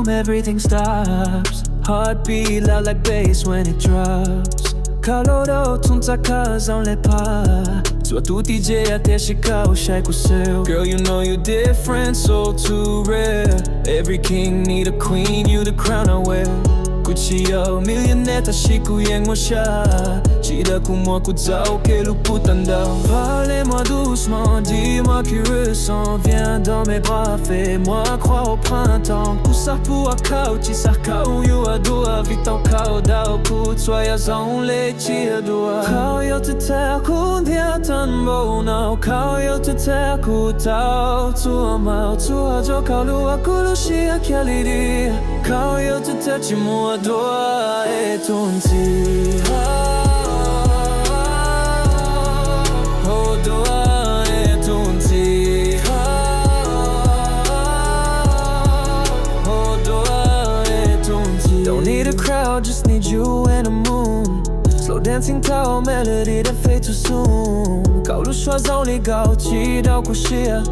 boom, everything stops. Heartbeat loud like bass when it drops. Calorou tunta casa on le pas. Sua tutti DJ até chegar o shake o seu. Girl, you know you different, so too rare. Every king need a queen, you the crown I wear. Kuchio, millioneta chico yang mo siya. Chida kumo kudzao que le putandao. Parlez-moi doucement, dis-moi qui ressent. Viens dans mes bras, fais-moi croire au printemps. Kusar pua kau, chisar kau you adua. Vitão kau dao put, soyas only chia dua. Kau yo te ter kun dia tan bo now. Kau yo te ter ku tau. Tua mau, tua jo kau lua kulushia kialidi. Kau yo te ter chimua dua e tunti. Don't need a crowd, just need you and the moon. Slow dancing tao melody that fade too soon. Kau lu choisant les gao chi dao ku shia.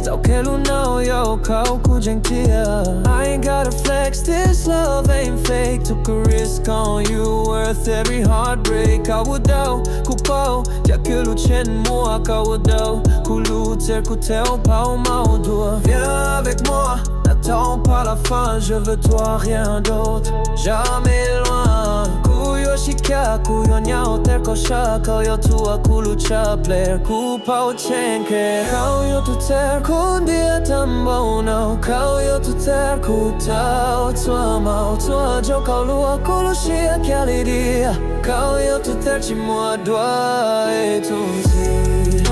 Tao que lu know yo kau ku gentia. I ain't gotta flex, this love ain't fake. Took a risk on you, worth every heartbreak. Kau dao ku pao, ya que lu chen mua kau dao. Ku lu ter ku teo pao mau dua. Viens avec moi. N'attends pas la fin, je veux toi, rien d'autre. Jamais loin. Kuyo shika, kuyo nyao terko shaka. Yo tua kulu chaplair, kupa o chenke. Kau yo tu ter kundia tambo no. Kau yo tu ter kutao. Tua mau, tua jo kau lua kulu shia kialidia. Kau yo tu ter chimua dua e tunsi.